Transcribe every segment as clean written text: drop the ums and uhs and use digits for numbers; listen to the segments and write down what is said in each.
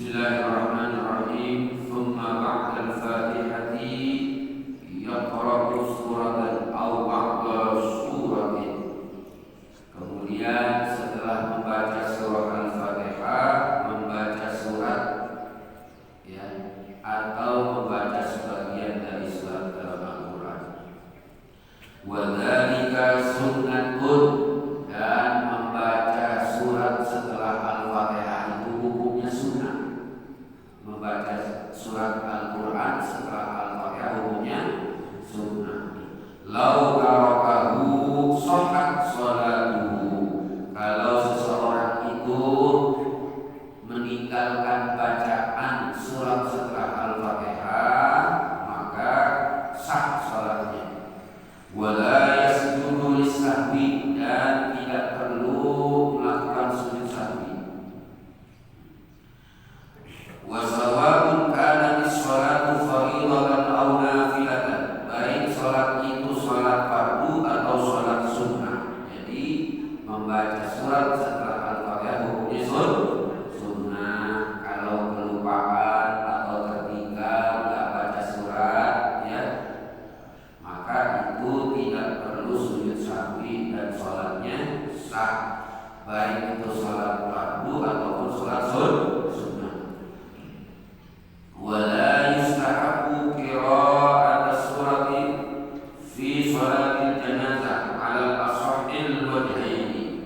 Bismillahirrahmanirrahim. Tsumma ba'dal Fatihati yaqra'u suratan aw ba'da suratin. Kemudian setelah membaca surah Al-Fatihah, membaca surat ya, atau membaca sebagian dari surat dalam Al-Quran. Wa dzalika sunnatun, dan membaca surat setelah Al-Fatihah itu hukumnya sunnah. Membaca surat Al-Quran setelah Al-Fatihah hukumnya sunnah. Lau tarakahu shahhat sholatuhu. Kalau seseorang itu meninggalkan bacaan surat setelah Al-Fatihah, maka sah sholatnya. Wala yasjudu lis-sahwi, dan tidak perlu melakukan sujud sahwi. Wa sawa'un kanat as-sholatu fardhatan aw nafilatan, baik sholat itu sholat fardu atau sholat sunnah. Jadi membaca surat setelah Al-Fatihah hukumnya sunnah. Kalau kelupaan atau tertinggal nggak baca surat ya, maka itu tidak perlu sujud sahwi dan sholatnya sah, baik itu sholat fardu ataupun sholat sunnah. Wala yustahabbu qira'at as-surati fi sholatil janazah 'ala al-ashahhil wajhaini,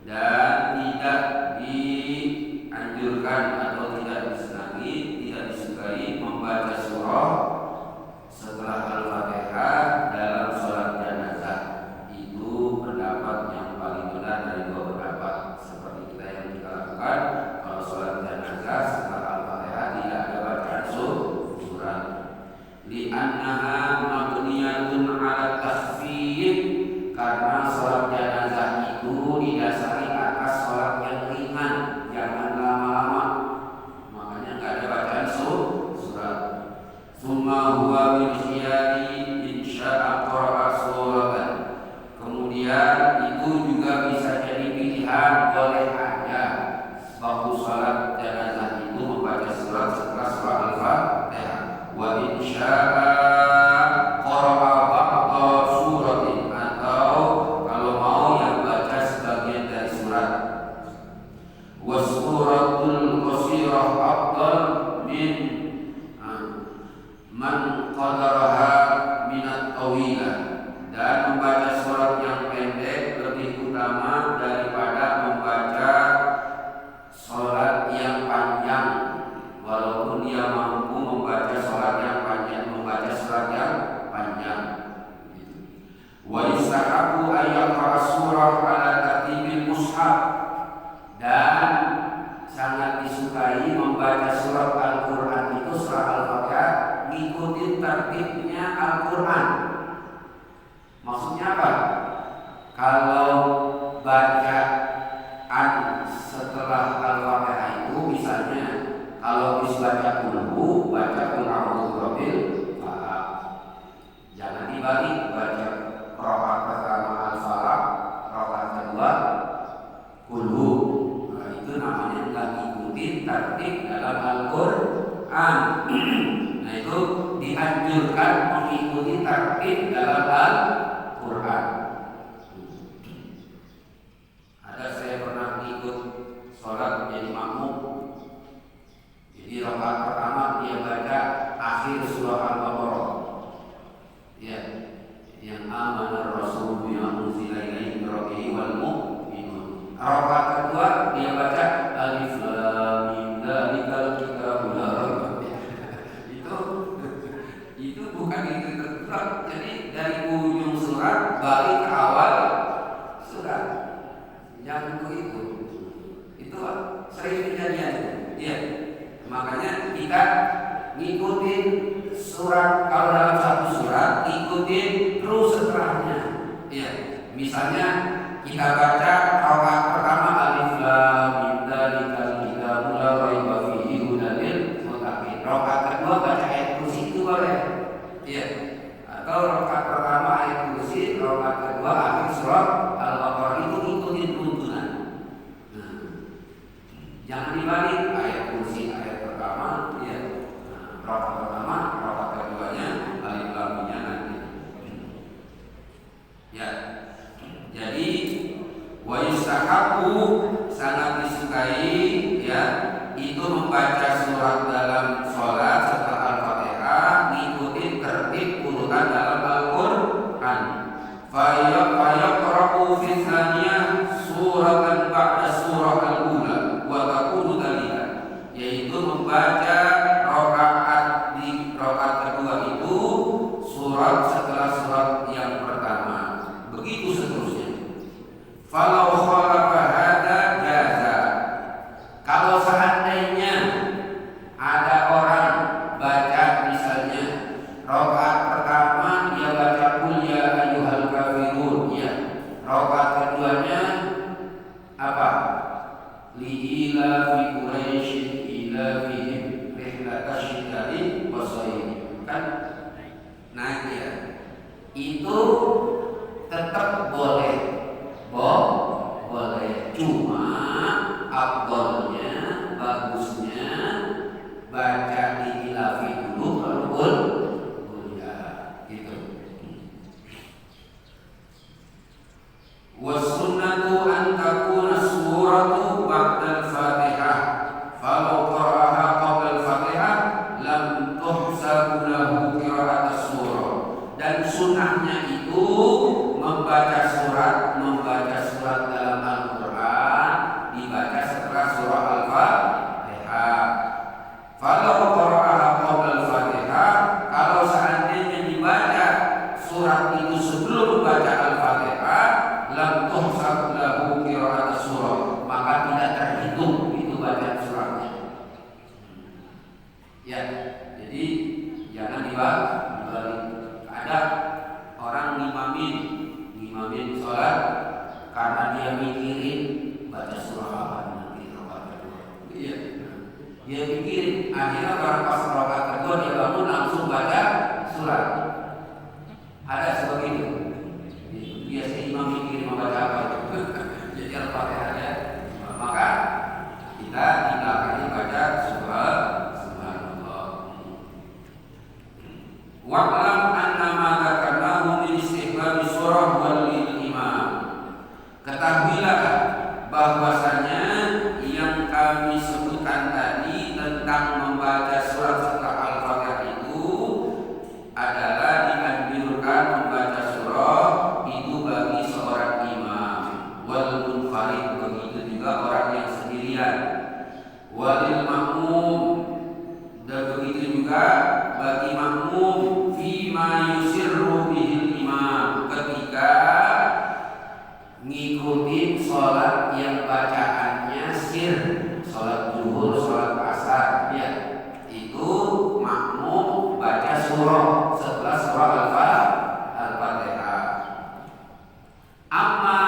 dan tidak dianjurkan atau tidak disenangi, tidak disukai membaca surah setelah Al-Fatihah dalam sholat janazah. Itu pendapat yang paling benar dari dua pendapat seperti kita yang kita lakukan. Kalau sholat janazah setelah Al-Fatihah tidak ada bacaan surat. Li'annaha mabniyatun 'ala takhfif, karena sholat janazah itu didasari atas sholat yang ringan, jangan lama-lama. Makanya nggak ada bacaan surat. Summa huwa min khiyari insya'a qara'a suratan. Kemudian itu juga bisa jadi pilihan, boleh aja waktu sholat janazah itu membaca surat setelah surah Al-Fatihah. Wa insya'a qara'a ba'da suratin, atau kalau mau yang baca sebagian dari surat. Wa suratul qasirah afdal min man qadaraha minat tawilah, dan membaca surat yang pendek lebih utama daripada membaca surat yang panjang, walaupun dia mampu membaca surat yang panjang, membaca surat yang panjang. Wa yustahabbu an yaqra'a surah 'ala tartibil mushaf, dan sangat disukai membaca surat Al-Quran itu surah Al-Fatihah ngikutin tertibnya Al-Quran. Maksudnya apa? Kalau bacaan setelah Al-Fatihah itu, misalnya kalau habis baca qul, baca qul a'udzu birabbil falaq. Jangan dibalik, baca rakaat pertama Al-Falaq, rakaat kedua qul. Nah, itu namanya enggak ngikutin tertib dalam Al-Qur'an. Nah, itu dianjurkan mengikuti tertib dalam Al-Quran. Ada saya pernah ikut sholat menjadi makmum. Jadi rakaat pertama dia baca akhir surah Al-Baqarah. Ya, yang amana rasul bima unzila ilaihi min rabbihi wal mu'minun. Rakaat kedua dia baca alif lam mim dzalikal kitabul la raiba fihi. Itu bukan itu surat. Jadi dari ujung surat balik ke awal surat. Yang itu sering kejadian. Iya. Makanya kita ngikutin surat, kalau dalam satu surat ngikutin terus setelahnya. Iya. Misalnya kita baca rakaat pertama alif lam mim dzalikal kitabul la raiba fihi hudan lil muttaqin. Rakaat kedua baca ayat kursi itu boleh. Iya. Atau rakaat pertama ayat kursi, rakaat kedua akhir surat Al-Baqarah, itu ikutin tuntunan. Jangan dibalik ayat kursi, ayat membaca surat dalam sholat setelah Al-Fatihah ngikutin tertib urutan dalam Al-Quran. Fayaqra'u fi tsaniyah suratan ba'da surah al-ula wa taqulu dzalika, yaitu membaca rakaat di rakaat kedua itu surat setelah surat yang pertama, begitu seterusnya. Falau khalafa hada jaza, kalau seandainya ada orang baca misalnya rakaat pertama dia baca qul ya ayyuhal kafirun, ya. Rakaat keduanya apa? Li'ila fi Quraisy ila fihim rihlatash syitari wasayf, kan? Nah ya, itu tetap boleh, boleh. Cuma afdalnya, bagusnya baca di ilafi dulu baru ya, gitu. Wasunnatu an takuna suratu ba'da al-Fatihah, falau qara'aha qabla al-Fatihah lam tuhsabu lahu qira'at as-surah. Dan sunnahnya itu membaca surat dalam Al-Quran dibaca setelah surah Al-Fatihah. Falau qara'aha qabla al-Fatihah, kalau seandainya dibaca surat itu sebelum membaca Al-Fatihah, lam tuhsab lahu qira'at surah, maka tidak terhitung itu bacaan suratnya. Ya, jadi jangan dibalik. Ada orang ngimamin sholat karena dia mikirin baca surah apa nanti rakaat kedua. Iya. Dia mikirin, akhirnya orang pas rakaat kedua dia bangun langsung baca surat. Ada seperti itu. Biasanya imam mikir membaca apa itu. Jadi Al-Fatihahnya, maka kita di belakangnya baca surah Subhanallah. Wa'lam anna ma dzakarnahu min istihbab surah wal imam. Ketahuilah bahwasanya yang kami sebutkan tadi tentang membaca surat setelah Al-Fatihah itu adalah dianjurkan membaca surah itu bagi seorang imam, wal munfarid, begitu juga orang yang sendirian, walil makmum, dan begitu juga bagi makmum, fima yusirru bihil imam, ketika ngikutin sholat yang bacaannya sir, sholat zuhur, sholat asar, ya, itu makmum baca surah setelah surah Al-Fatihah. Amma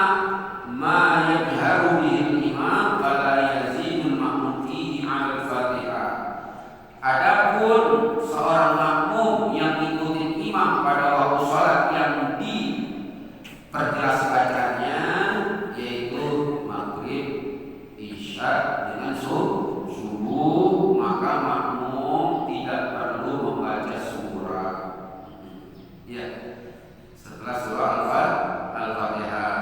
ma yajharu bihil imam fala yazidul makmum fihi 'ala al-Fatihah. Adapun seorang makmum yang ngikutin imam pada waktu sholat yang diperjelas bacanya, yaitu maghrib, isya dengan subuh, maka makmum tidak perlu membaca surah. Ya, setelah surah Al-Fatihah.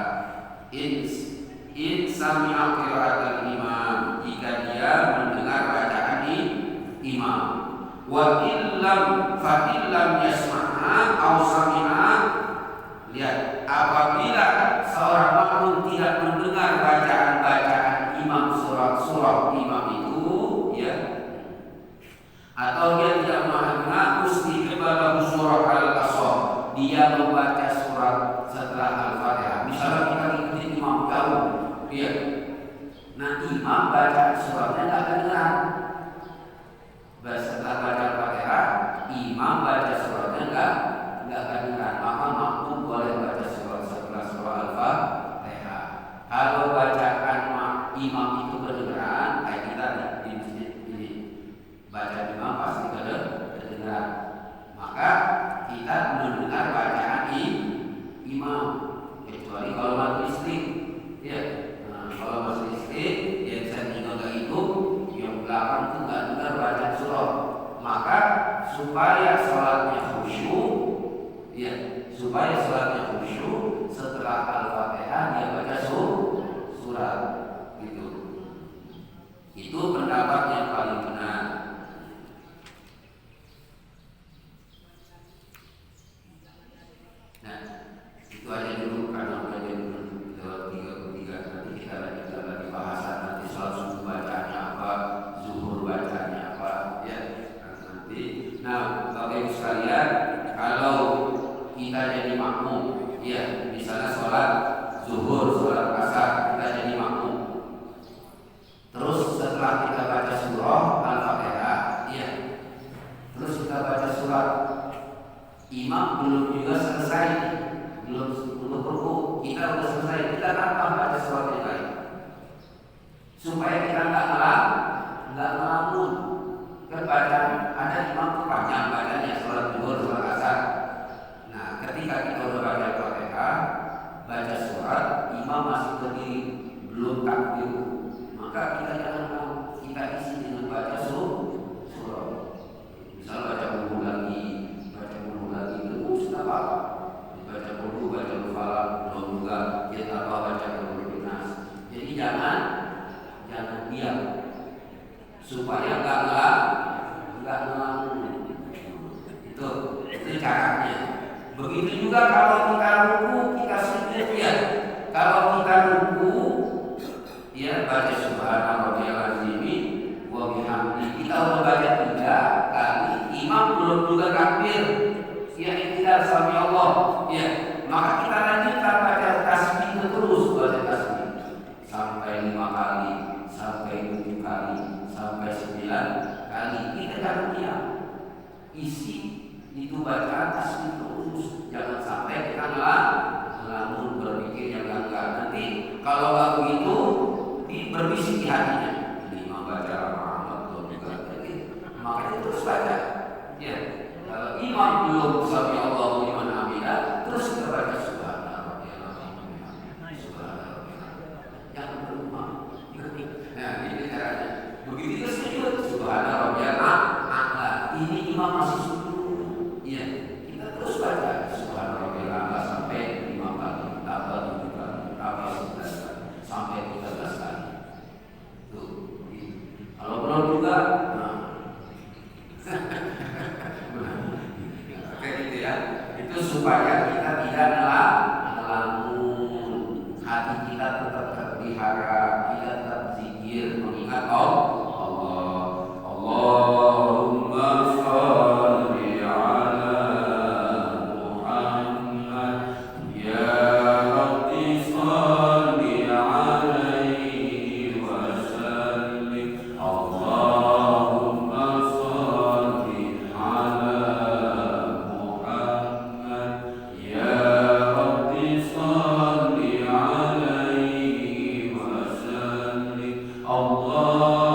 In sami'a qira'atal imam, jika dia mendengar bacaan imam. Wa illam fa illam yasma'a aw sami'a, lihat, apabila seorang makmum tidak mendengar bacaan imam, surah imam itu, ya, atau dia tidak mendengar istiqbalahu surah al-asr, dia membaca surat setelah Al-Fatihah. Misalnya kita ikutin imam jauh, ya, nah imam baca suratnya nggak kedengaran. Setelah baca Al-Fatihah, imam baca suratnya nggak kedengaran, maka makmum boleh baca surat setelah surah Al-Fatihah. Kalau bacaan imam itu kedengaran, kayak kita di masjid ini, baca imam pasti kedengaran, maka kita mendengar bacaan imam, kecuali kalau masih listrik, ya. Nah, kalau masih listrik, yang settingnya nggak itu, yang belakang itu nggak dengar bacaan surah, maka supaya sholatnya khusyuk, ya, supaya sholatnya khusyuk, setelah Al-Fatihah dia baca surat, gitu. Itu pendapat yang paling benar. supaya kita nggak ngelamun. Kan bacaan ada imam tuh panjang bacanya sholat zuhur, sholat asar. Nah, ketika kita udah baca Fatihah, baca surat, imam masih berdiri belum takbir, maka kita jangan ngelamun, kita isi dengan baca surah. Misal baca buku lagi terus nggak apa-apa. Baca buku, baca falak, belum juga kita baca buku nas. Jadi jangan diam supaya nggak ngelamun. Itu caranya. Begitu juga kalau kita ruku, kita sujud ya. Kalau kita ruku, ya baca subhanarabbiyal azim wa bihamdi. Kita udah baca 3 kali, imam belum juga takbir. Ya tidak sami Allah. Ya, maka kita lanjutkan baca tasbih terus, baca tasbih sampai 5 kali, sampai 7 kali, sampai 9 kali. Kita jangan diam. Isi itu bacaan tasbih terus. Jangan sampai kita ngelamun berpikir yang enggak. Nanti kalau nggak begitu, berbisik di hatinya. Ini imam baca Muhammad belum juga. Makanya terus baca. Ya. Kalau imam belum sami Allahu liman hamidah, terus kita baca subhanallah. Jangan berumah. Nah, ini caranya. Begitu kita sujud subhanallah. Ini imam masih sujud. Iya, kita terus baca subhanallah sampai 5 kali, tambah 7 kali, tambah 11 kali, sampai 13 kali. Tuh. Kalau belum juga, itu supaya kita tidak ngelamun, hati kita tetap terpelihara, kita tetap zikir mengingat Allah. Allahumma sholli ala Muhammad ya Rabbi sholli alaihi wa sallim. Allahumma sholli ala Allah